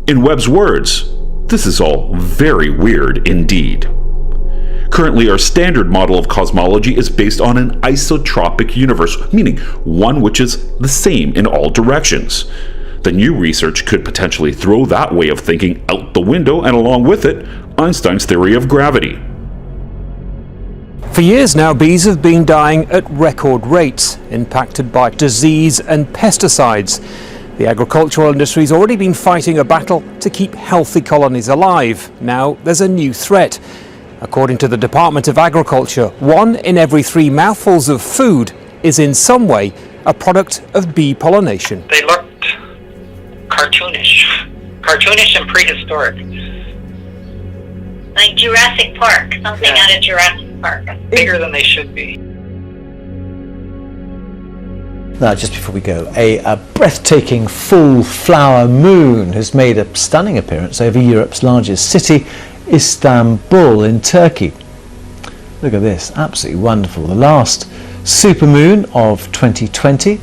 In Webb's words, this is all very weird indeed. Currently, our standard model of cosmology is based on an isotropic universe, meaning one which is the same in all directions. The new research could potentially throw that way of thinking out the window, and along with it, Einstein's theory of gravity. For years now, bees have been dying at record rates, impacted by disease and pesticides. The agricultural industry's already been fighting a battle to keep healthy colonies alive. Now there's a new threat. According to the Department of Agriculture, 1 in every 3 mouthfuls of food is in some way a product of bee pollination. They looked cartoonish and prehistoric. Like Jurassic Park, something out of Jurassic Park. Bigger than they should be. Now, just before we go, a breathtaking full flower moon has made a stunning appearance over Europe's largest city, Istanbul in Turkey. Look at this, absolutely wonderful. The last supermoon of 2020.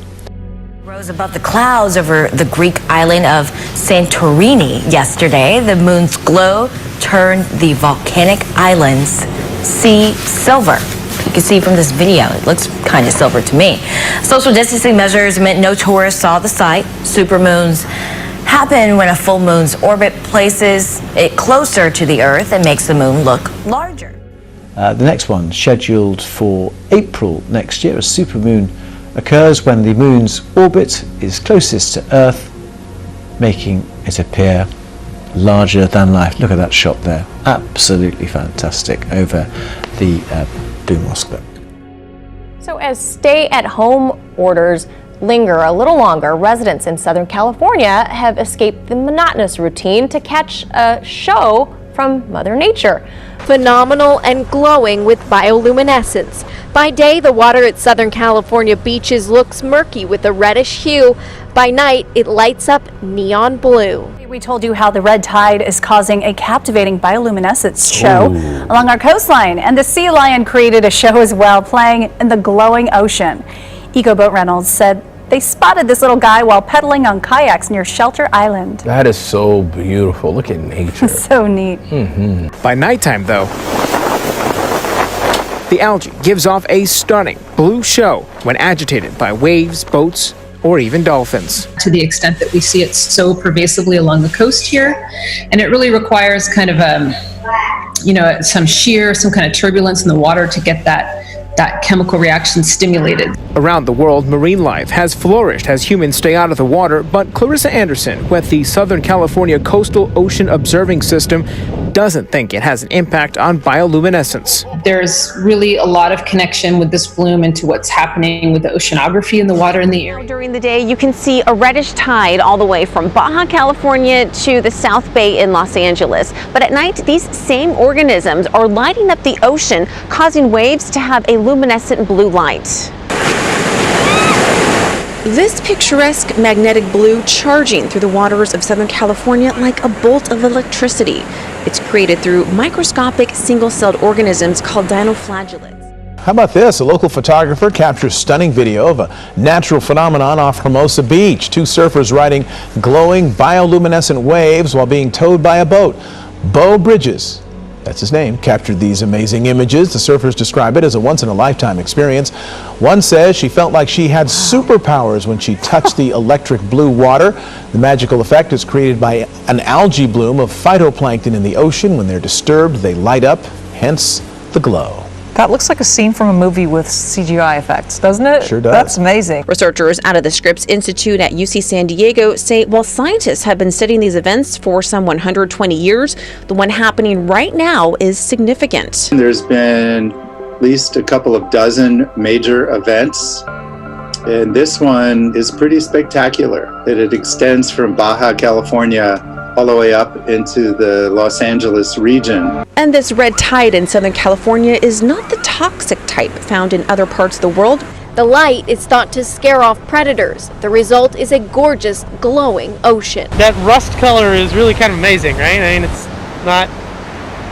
Rose above the clouds over the Greek island of Santorini yesterday. The moon's glow turned the volcanic islands sea silver. You can see from this video, it looks kind of silver to me. Social distancing measures meant no tourists saw the sight. Supermoons happen when a full moon's orbit places it closer to the Earth and makes the moon look larger. The next one, scheduled for April next year, a supermoon occurs when the moon's orbit is closest to Earth, making it appear larger than life. Look at that shot there. Absolutely fantastic over the blue Moscow. So as stay-at-home orders linger a little longer, residents in Southern California have escaped the monotonous routine to catch a show from Mother Nature. Phenomenal and glowing with bioluminescence. By day, the water at Southern California beaches looks murky with a reddish hue. By night, it lights up neon blue. We told you how the red tide is causing a captivating bioluminescence show along our coastline, and the sea lion created a show as well, playing in the glowing ocean. Eco Boat Reynolds said they spotted this little guy while pedaling on kayaks near Shelter Island. That is so beautiful. Look at nature. So neat. By nighttime, though, the algae gives off a stunning blue show when agitated by waves, boats, or even dolphins. To the extent that we see it so pervasively along the coast here, and it really requires kind of some shear, some kind of turbulence in the water to get that chemical reaction stimulated. Around the world, marine life has flourished as humans stay out of the water, but Clarissa Anderson with the Southern California Coastal Ocean Observing System doesn't think it has an impact on bioluminescence. There's really a lot of connection with this bloom into what's happening with the oceanography in the water in the area. During the day, you can see a reddish tide all the way from Baja California to the South Bay in Los Angeles. But at night, these same organisms are lighting up the ocean, causing waves to have a luminescent blue light. This picturesque magnetic blue charging through the waters of Southern California like a bolt of electricity. It's created through microscopic single-celled organisms called dinoflagellates. How about this? A local photographer captures stunning video of a natural phenomenon off Hermosa Beach. 2 surfers riding glowing bioluminescent waves while being towed by a boat. Beau Bridges, that's his name, captured these amazing images. The surfers describe it as a once-in-a-lifetime experience. One says she felt like she had superpowers when she touched the electric blue water. The magical effect is created by an algae bloom of phytoplankton in the ocean. When they're disturbed, they light up, hence the glow. That looks like a scene from a movie with CGI effects, doesn't it? Sure does. That's amazing. Researchers out of the Scripps Institute at UC San Diego say while scientists have been studying these events for some 120 years, the one happening right now is significant. There's been at least a couple of dozen major events, and this one is pretty spectacular. It extends from Baja California all the way up into the Los Angeles region. And this red tide in Southern California is not the toxic type found in other parts of the world. The light is thought to scare off predators. The result is a gorgeous, glowing ocean. That rust color is really kind of amazing, right? I mean, it's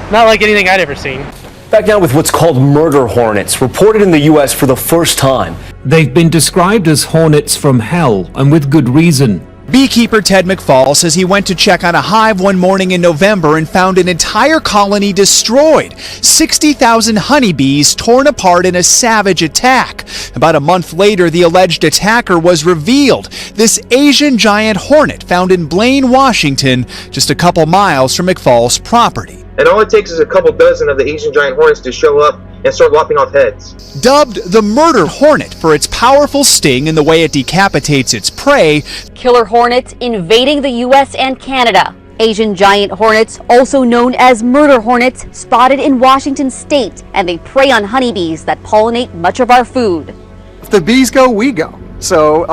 not like anything I'd ever seen. Back now with what's called murder hornets, reported in the U.S. for the first time. They've been described as hornets from hell, and with good reason. Beekeeper Ted McFall says he went to check on a hive one morning in November and found an entire colony destroyed. 60,000 honeybees torn apart in a savage attack. About a month later, the alleged attacker was revealed. This Asian giant hornet found in Blaine, Washington, just a couple miles from McFall's property. And all it takes is a couple dozen of the Asian giant hornets to show up and start lopping off heads. Dubbed the murder hornet for its powerful sting and the way it decapitates its prey, killer hornets invading the U.S. and Canada. Asian giant hornets, also known as murder hornets, spotted in Washington state, and they prey on honeybees that pollinate much of our food. If the bees go, we go. So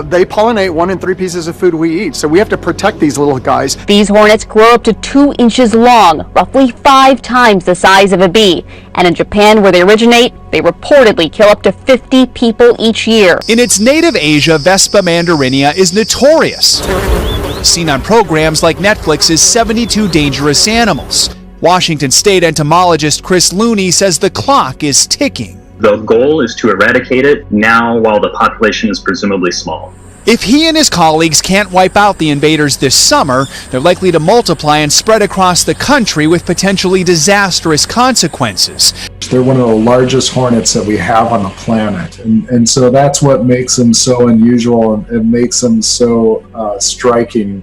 they pollinate 1 in 3 pieces of food we eat. So we have to protect these little guys. These hornets grow up to 2 inches long, roughly 5 times the size of a bee. And in Japan, where they originate, they reportedly kill up to 50 people each year. In its native Asia, Vespa mandarinia is notorious, seen on programs like Netflix's 72 Dangerous Animals. Washington State entomologist Chris Looney says the clock is ticking. The goal is to eradicate it now while the population is presumably small. If he and his colleagues can't wipe out the invaders this summer, they're likely to multiply and spread across the country with potentially disastrous consequences. They're one of the largest hornets that we have on the planet, and so that's what makes them so unusual and makes them so striking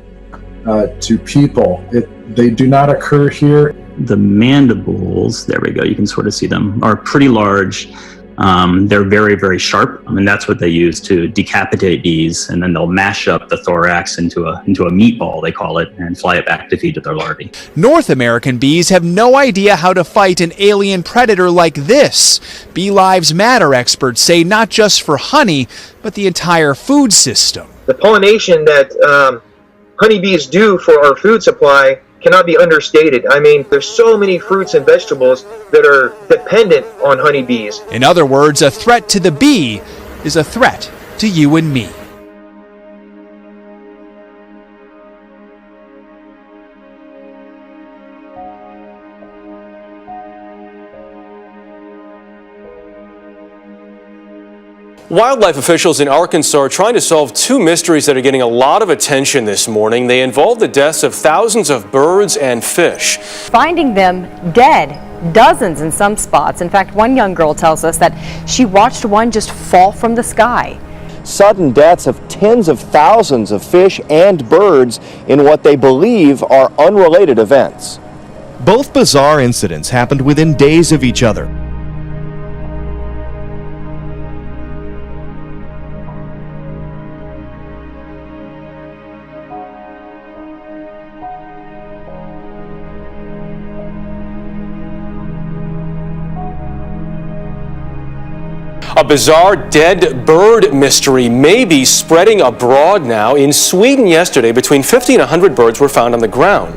to people. They do not occur here. The mandibles, there we go, you can sort of see them, are pretty large. They're very, very sharp, and that's what they use to decapitate bees, and then they'll mash up the thorax into a meatball, they call it, and fly it back to feed to their larvae. North American bees have no idea how to fight an alien predator like this. Bee Lives Matter experts say not just for honey, but the entire food system. The pollination that honeybees do for our food supply cannot be understated. I mean, there's so many fruits and vegetables that are dependent on honeybees. In other words, a threat to the bee is a threat to you and me. Wildlife officials in Arkansas are trying to solve 2 mysteries that are getting a lot of attention this morning. They involve the deaths of thousands of birds and fish. Finding them dead, dozens in some spots. In fact, one young girl tells us that she watched one just fall from the sky. Sudden deaths of tens of thousands of fish and birds in what they believe are unrelated events. Both bizarre incidents happened within days of each other. A bizarre dead bird mystery may be spreading abroad now. In Sweden yesterday, between 50 and 100 birds were found on the ground.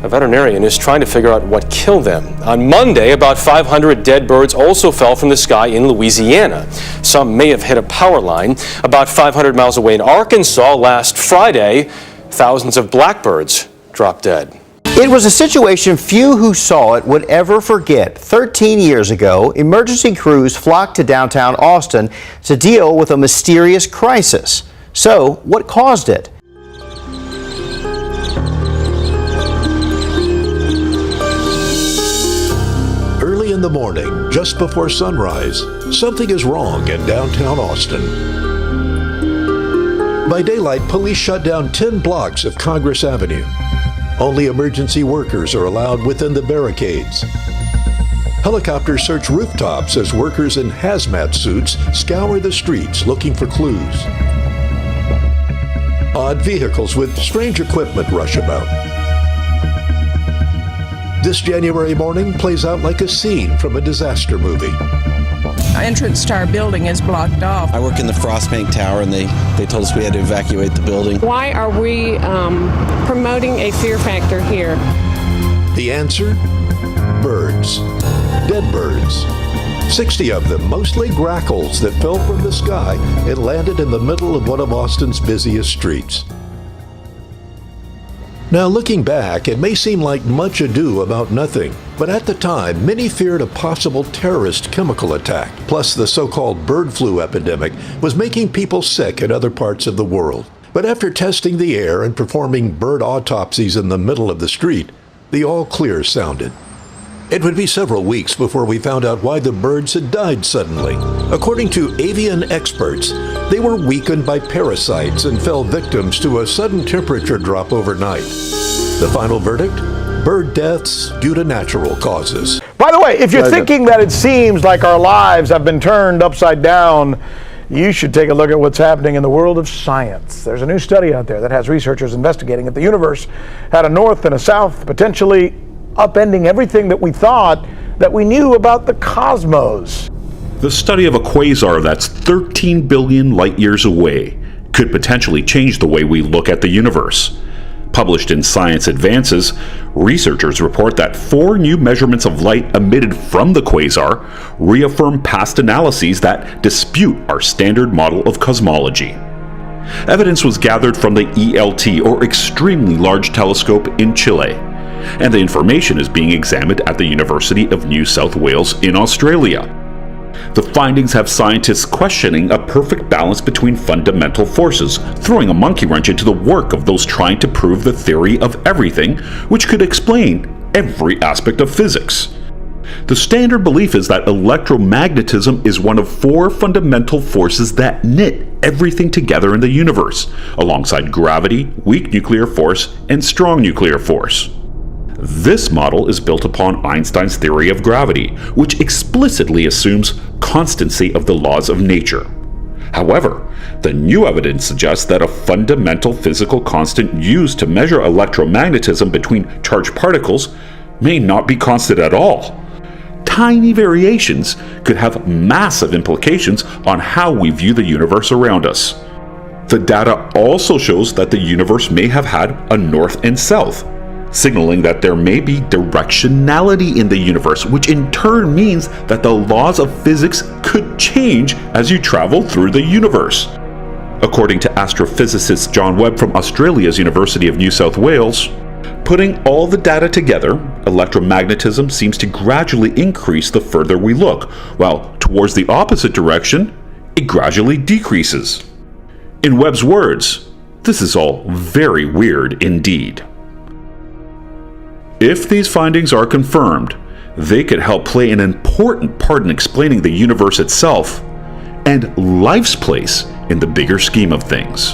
A veterinarian is trying to figure out what killed them. On Monday, about 500 dead birds also fell from the sky in Louisiana. Some may have hit a power line. About 500 miles away in Arkansas last Friday, thousands of blackbirds dropped dead. It was a situation few who saw it would ever forget. 13 years ago, emergency crews flocked to downtown Austin to deal with a mysterious crisis. So, what caused it? Early in the morning, just before sunrise, something is wrong in downtown Austin. By daylight, police shut down 10 blocks of Congress Avenue. Only emergency workers are allowed within the barricades. Helicopters search rooftops as workers in hazmat suits scour the streets looking for clues. Odd vehicles with strange equipment rush about. This January morning plays out like a scene from a disaster movie. Entrance to our building is blocked off. I work in the Frostbank Tower, and they told us we had to evacuate the building. Why are we promoting a fear factor here? The answer? Birds. Dead birds. 60 of them, mostly grackles, that fell from the sky and landed in the middle of one of Austin's busiest streets. Now, looking back, it may seem like much ado about nothing, but at the time, many feared a possible terrorist chemical attack. Plus, the so-called bird flu epidemic was making people sick in other parts of the world. But after testing the air and performing bird autopsies in the middle of the street, the all clear sounded. It would be several weeks before we found out why the birds had died suddenly. According to avian experts, they were weakened by parasites and fell victims to a sudden temperature drop overnight. The final verdict? Bird deaths due to natural causes. By the way, if you're thinking that it seems like our lives have been turned upside down, you should take a look at what's happening in the world of science. There's a new study out there that has researchers investigating if the universe had a north and a south, potentially upending everything that we thought that we knew about the cosmos. The study of a quasar that's 13 billion light years away could potentially change the way we look at the universe. Published in Science Advances, researchers report that 4 new measurements of light emitted from the quasar reaffirm past analyses that dispute our standard model of cosmology. Evidence was gathered from the ELT, or Extremely Large Telescope, in Chile, and the information is being examined at the University of New South Wales in Australia. The findings have scientists questioning a perfect balance between fundamental forces, throwing a monkey wrench into the work of those trying to prove the theory of everything, which could explain every aspect of physics. The standard belief is that electromagnetism is one of 4 fundamental forces that knit everything together in the universe, alongside gravity, weak nuclear force, and strong nuclear force. This model is built upon Einstein's theory of gravity, which explicitly assumes constancy of the laws of nature. However, the new evidence suggests that a fundamental physical constant used to measure electromagnetism between charged particles may not be constant at all. Tiny variations could have massive implications on how we view the universe around us. The data also shows that the universe may have had a north and south, signaling that there may be directionality in the universe, which in turn means that the laws of physics could change as you travel through the universe. According to astrophysicist John Webb from Australia's University of New South Wales, putting all the data together, electromagnetism seems to gradually increase the further we look, while towards the opposite direction, it gradually decreases. In Webb's words, this is all very weird indeed. If these findings are confirmed, they could help play an important part in explaining the universe itself and life's place in the bigger scheme of things.